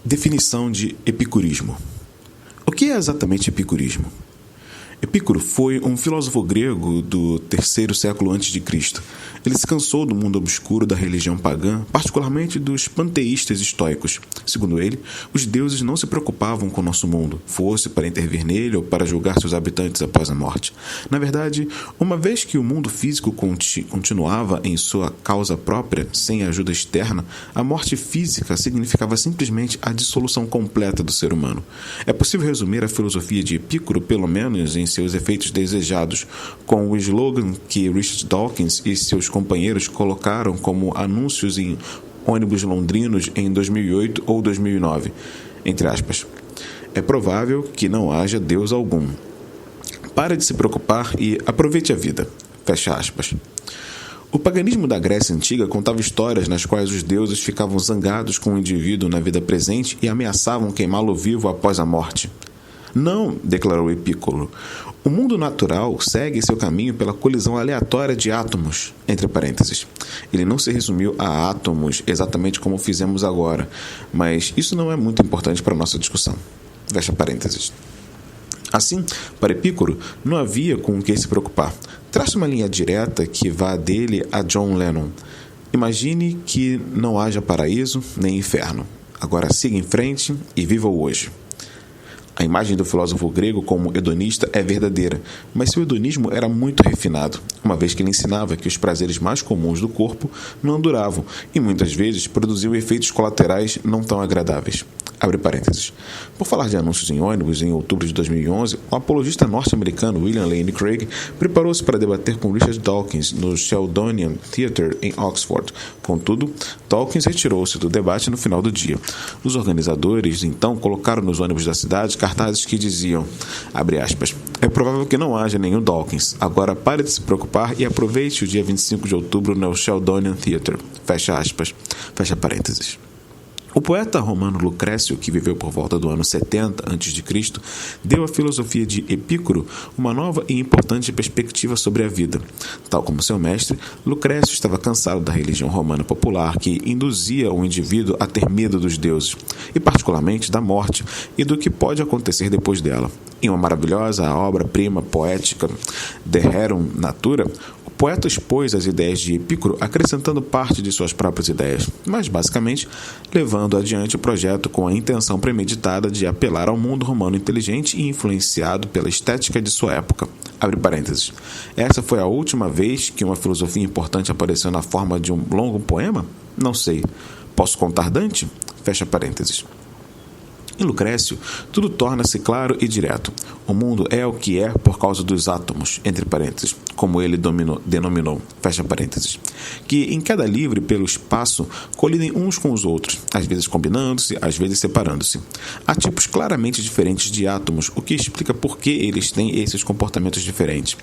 Definição de epicurismo. O que é exatamente epicurismo? Epicuro foi um filósofo grego do terceiro século a.C. Ele se cansou do mundo obscuro da religião pagã, particularmente dos panteístas estoicos. Segundo ele, os deuses não se preocupavam com o nosso mundo, fosse para intervir nele ou para julgar seus habitantes após a morte. Na verdade, uma vez que o mundo físico continuava em sua causa própria, sem ajuda externa, a morte física significava simplesmente a dissolução completa do ser humano. É possível resumir a filosofia de Epicuro, pelo menos em seus efeitos desejados, com o slogan que Richard Dawkins e seus companheiros colocaram como anúncios em ônibus londrinos em 2008 ou 2009, entre aspas. É provável que não haja Deus algum. Pare de se preocupar e aproveite a vida. Fecha aspas. O paganismo da Grécia Antiga contava histórias nas quais os deuses ficavam zangados com o indivíduo na vida presente e ameaçavam queimá-lo vivo após a morte. Não, declarou Epicuro. O mundo natural segue seu caminho pela colisão aleatória de átomos, entre parênteses. Ele não se resumiu a átomos exatamente como fizemos agora, mas isso não é muito importante para a nossa discussão. Fecha parênteses. Assim, para Epicuro, não havia com o que se preocupar. Trace uma linha direta que vá dele a John Lennon. Imagine que não haja paraíso nem inferno. Agora siga em frente e viva o hoje. A imagem do filósofo grego como hedonista é verdadeira, mas seu hedonismo era muito refinado, uma vez que ele ensinava que os prazeres mais comuns do corpo não duravam e muitas vezes produziam efeitos colaterais não tão agradáveis. Abre parênteses. Por falar de anúncios em ônibus, em outubro de 2011, o apologista norte-americano William Lane Craig preparou-se para debater com Richard Dawkins no Sheldonian Theatre em Oxford. Contudo, Dawkins retirou-se do debate no final do dia. Os organizadores, então, colocaram nos ônibus da cidade cartazes que diziam, abre aspas, é provável que não haja nenhum Dawkins. Agora pare de se preocupar e aproveite o dia 25 de outubro no Sheldonian Theatre. Fecha aspas. Fecha parênteses. O poeta romano Lucrécio, que viveu por volta do ano 70 a.C., deu à filosofia de Epicuro uma nova e importante perspectiva sobre a vida. Tal como seu mestre, Lucrécio estava cansado da religião romana popular que induzia o indivíduo a ter medo dos deuses, e particularmente da morte e do que pode acontecer depois dela. Em uma maravilhosa obra-prima poética, De Rerum Natura, o poeta expôs as ideias de Epicuro acrescentando parte de suas próprias ideias, mas basicamente levando adiante o projeto com a intenção premeditada de apelar ao mundo romano inteligente e influenciado pela estética de sua época. Abre parênteses. Essa foi a última vez que uma filosofia importante apareceu na forma de um longo poema? Não sei. Posso contar Dante? Fecha parênteses. Em Lucrécio, tudo torna-se claro e direto. O mundo é o que é por causa dos átomos, entre parênteses, como ele denominou, fecha parênteses, que em queda livre pelo espaço colidem uns com os outros, às vezes combinando-se, às vezes separando-se. Há tipos claramente diferentes de átomos, o que explica por que eles têm esses comportamentos diferentes.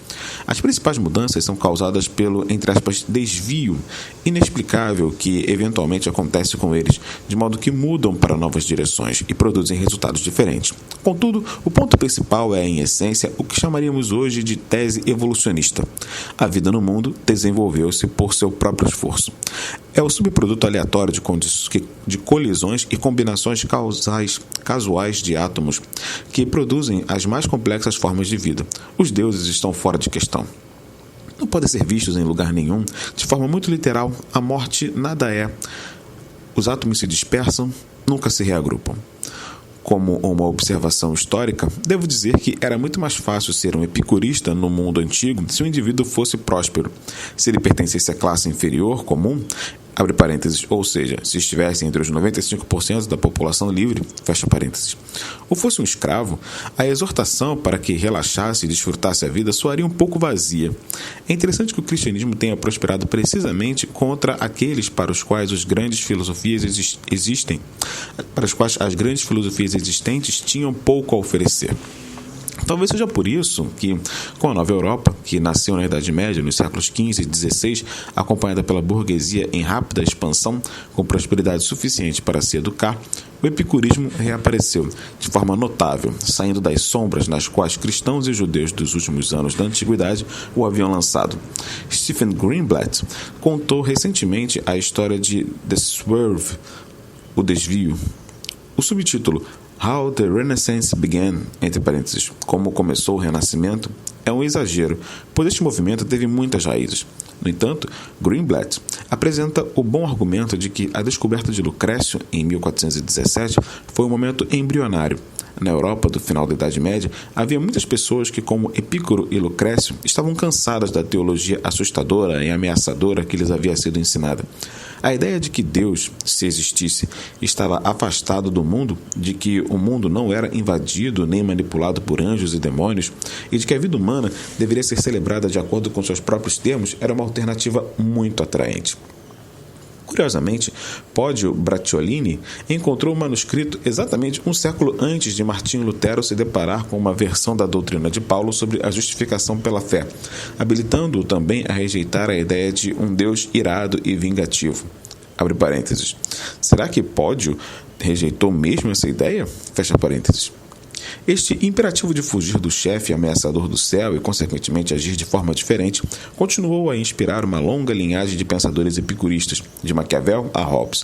As principais mudanças são causadas pelo, entre aspas, desvio inexplicável que eventualmente acontece com eles, de modo que mudam para novas direções e produzem resultados diferentes. Contudo, o ponto principal é, em essência, o que chamaríamos hoje de tese evolucionista. A vida no mundo desenvolveu-se por seu próprio esforço. É o subproduto aleatório de colisões e combinações casuais de átomos que produzem as mais complexas formas de vida. Os deuses estão fora de questão. Não podem ser vistos em lugar nenhum. De forma muito literal, a morte nada é. Os átomos se dispersam, nunca se reagrupam. Como uma observação histórica, devo dizer que era muito mais fácil ser um epicurista no mundo antigo se o indivíduo fosse próspero. Se ele pertencesse à classe inferior, comum, abre parênteses, ou seja, se estivesse entre os 95% da população livre, fecha parênteses, ou fosse um escravo, a exortação para que relaxasse e desfrutasse a vida soaria um pouco vazia. É interessante que o cristianismo tenha prosperado precisamente contra aqueles para os quais as grandes filosofias existentes tinham pouco a oferecer. Talvez seja por isso que, com a Nova Europa, que nasceu na Idade Média, nos séculos XV e XVI, acompanhada pela burguesia em rápida expansão, com prosperidade suficiente para se educar, o epicurismo reapareceu de forma notável, saindo das sombras nas quais cristãos e judeus dos últimos anos da antiguidade o haviam lançado. Stephen Greenblatt contou recentemente a história de The Swerve, o desvio, O subtítulo How the Renaissance Began, entre parênteses, como começou o Renascimento, é um exagero, pois este movimento teve muitas raízes. No entanto, Greenblatt apresenta o bom argumento de que a descoberta de Lucrécio, em 1417, foi um momento embrionário. Na Europa do final da Idade Média, havia muitas pessoas que, como Epícoro e Lucrécio, estavam cansadas da teologia assustadora e ameaçadora que lhes havia sido ensinada. A ideia de que Deus, se existisse, estava afastado do mundo, de que o mundo não era invadido nem manipulado por anjos e demônios, e de que a vida humana deveria ser celebrada de acordo com seus próprios termos, era uma alternativa muito atraente. Curiosamente, Poggio Bracciolini encontrou o manuscrito exatamente um século antes de Martinho Lutero se deparar com uma versão da doutrina de Paulo sobre a justificação pela fé, habilitando-o também a rejeitar a ideia de um Deus irado e vingativo. Abre parênteses. Será que Poggio rejeitou mesmo essa ideia? Fecha parênteses. Este imperativo de fugir do chefe ameaçador do céu e, consequentemente, agir de forma diferente, continuou a inspirar uma longa linhagem de pensadores epicuristas, de Maquiavel a Hobbes,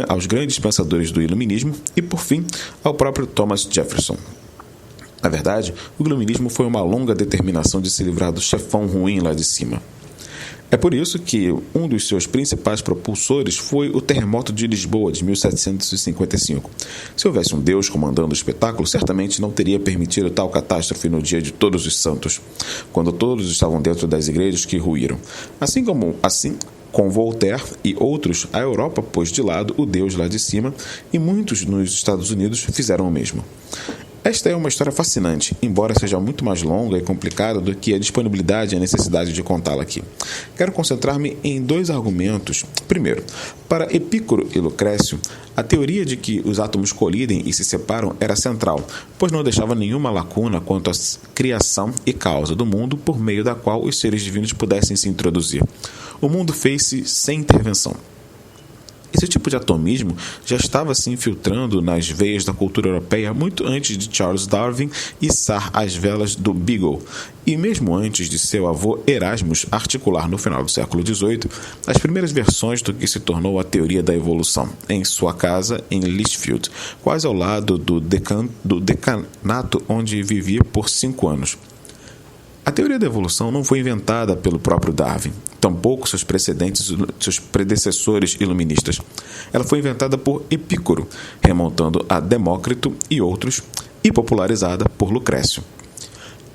aos grandes pensadores do iluminismo e, por fim, ao próprio Thomas Jefferson. Na verdade, o iluminismo foi uma longa determinação de se livrar do chefão ruim lá de cima. É por isso que um dos seus principais propulsores foi o terremoto de Lisboa de 1755. Se houvesse um Deus comandando o espetáculo, certamente não teria permitido tal catástrofe no dia de Todos os Santos, quando todos estavam dentro das igrejas que ruíram. Assim, com Voltaire e outros, a Europa pôs de lado o Deus lá de cima e muitos nos Estados Unidos fizeram o mesmo. Esta é uma história fascinante, embora seja muito mais longa e complicada do que a disponibilidade e a necessidade de contá-la aqui. Quero concentrar-me em dois argumentos. Primeiro, para Epícoro e Lucrécio, a teoria de que os átomos colidem e se separam era central, pois não deixava nenhuma lacuna quanto à criação e causa do mundo por meio da qual os seres divinos pudessem se introduzir. O mundo fez-se sem intervenção. Esse tipo de atomismo já estava se infiltrando nas veias da cultura europeia muito antes de Charles Darwin içar as velas do Beagle, e mesmo antes de seu avô Erasmus articular no final do século XVIII as primeiras versões do que se tornou a teoria da evolução, em sua casa em Lichfield, quase ao lado do decanato onde vivia por 5 anos. A teoria da evolução não foi inventada pelo próprio Darwin, tampouco seus predecessores iluministas. Ela foi inventada por Epícoro, remontando a Demócrito e outros, e popularizada por Lucrécio.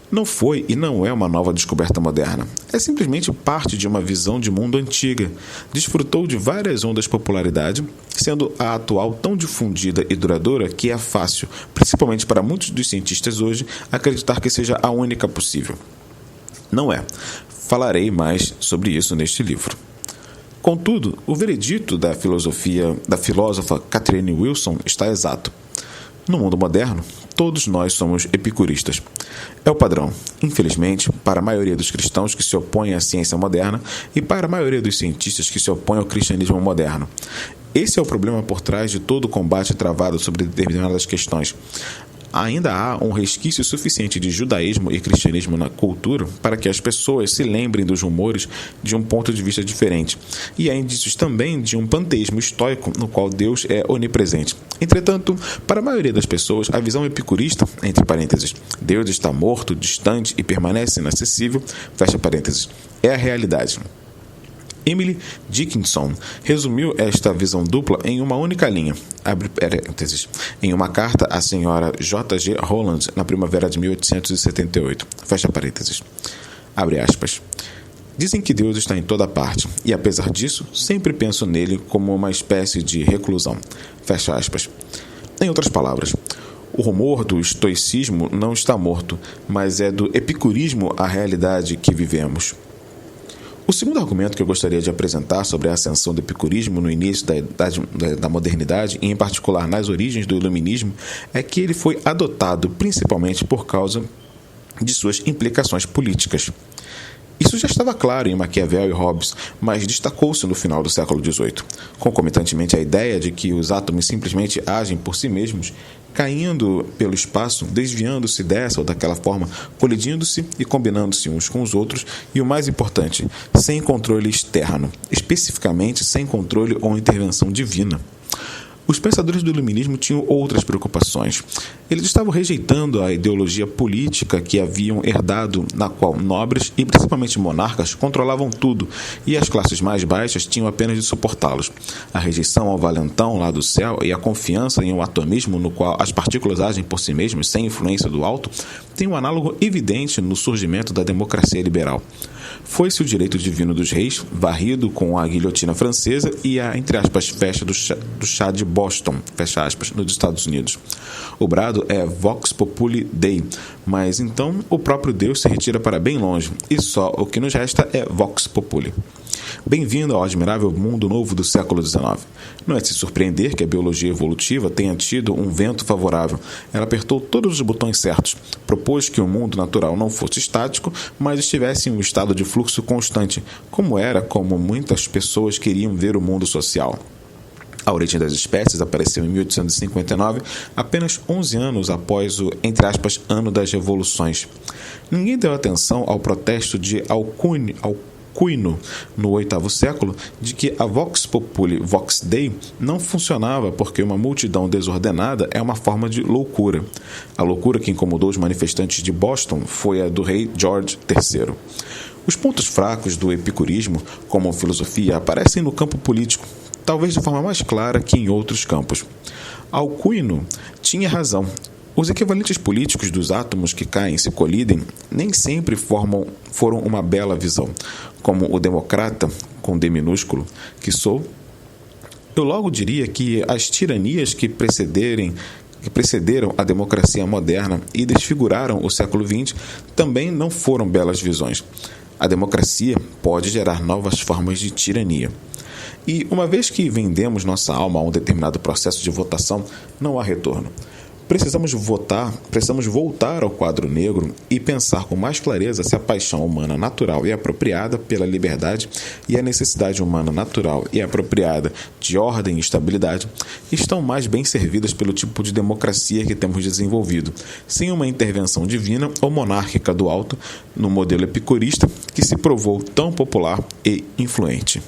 Não foi e não é uma nova descoberta moderna. É simplesmente parte de uma visão de mundo antiga. Desfrutou de várias ondas de popularidade, sendo a atual tão difundida e duradoura que é fácil, principalmente para muitos dos cientistas hoje, acreditar que seja a única possível. Não é. Falarei mais sobre isso neste livro. Contudo, o veredito da filósofa Catherine Wilson está exato. No mundo moderno, todos nós somos epicuristas. É o padrão, infelizmente, para a maioria dos cristãos que se opõem à ciência moderna e para a maioria dos cientistas que se opõem ao cristianismo moderno. Esse é o problema por trás de todo o combate travado sobre determinadas questões. Ainda há um resquício suficiente de judaísmo e cristianismo na cultura para que as pessoas se lembrem dos rumores de um ponto de vista diferente. E há indícios também de um panteísmo estoico no qual Deus é onipresente. Entretanto, para a maioria das pessoas, a visão epicurista, entre parênteses, Deus está morto, distante e permanece inacessível, fecha parênteses, é a realidade. Emily Dickinson resumiu esta visão dupla em uma única linha, abre parênteses, em uma carta à senhora J.G. Holland na primavera de 1878, fecha parênteses, abre aspas. Dizem que Deus está em toda parte, e apesar disso, sempre penso nele como uma espécie de reclusão, fecha aspas. Em outras palavras, o rumor do estoicismo não está morto, mas é do epicurismo a realidade que vivemos. O segundo argumento que eu gostaria de apresentar sobre a ascensão do epicurismo no início da modernidade, e em particular nas origens do iluminismo, é que ele foi adotado principalmente por causa de suas implicações políticas. Isso já estava claro em Maquiavel e Hobbes, mas destacou-se no final do século XVIII. Concomitantemente à ideia de que os átomos simplesmente agem por si mesmos, caindo pelo espaço, desviando-se dessa ou daquela forma, colidindo-se e combinando-se uns com os outros, e o mais importante, sem controle externo, especificamente sem controle ou intervenção divina. Os pensadores do iluminismo tinham outras preocupações. Eles estavam rejeitando a ideologia política que haviam herdado, na qual nobres e principalmente monarcas controlavam tudo e as classes mais baixas tinham apenas de suportá-los. A rejeição ao valentão lá do céu e a confiança em um atomismo no qual as partículas agem por si mesmas sem influência do alto tem um análogo evidente no surgimento da democracia liberal. Foi-se o direito divino dos reis, varrido com a guilhotina francesa e a, entre aspas, festa do chá de Boston, fecha aspas, nos Estados Unidos. O brado é Vox Populi Dei, mas então o próprio Deus se retira para bem longe e só o que nos resta é Vox Populi. Bem-vindo ao admirável mundo novo do século XIX. Não é de se surpreender que a biologia evolutiva tenha tido um vento favorável. Ela apertou todos os botões certos, propôs que o mundo natural não fosse estático, mas estivesse em um estado de fluxo constante, como muitas pessoas queriam ver o mundo social. A origem das espécies apareceu em 1859, apenas 11 anos após o, entre aspas, ano das revoluções. Ninguém deu atenção ao protesto de Alcuino, no VIII século, de que a Vox Populi Vox Dei não funcionava porque uma multidão desordenada é uma forma de loucura. A loucura que incomodou os manifestantes de Boston foi a do rei George III. Os pontos fracos do epicurismo, como filosofia, aparecem no campo político, talvez de forma mais clara que em outros campos. Alcuino tinha razão. Os equivalentes políticos dos átomos que caem e se colidem nem sempre foram uma bela visão. Como o democrata, com D minúsculo, que sou, eu logo diria que as tiranias que precederam a democracia moderna e desfiguraram o século XX também não foram belas visões. A democracia pode gerar novas formas de tirania. E uma vez que vendemos nossa alma a um determinado processo de votação, não há retorno. Precisamos voltar ao quadro negro e pensar com mais clareza se a paixão humana natural e apropriada pela liberdade e a necessidade humana natural e apropriada de ordem e estabilidade estão mais bem servidas pelo tipo de democracia que temos desenvolvido, sem uma intervenção divina ou monárquica do alto no modelo epicurista que se provou tão popular e influente.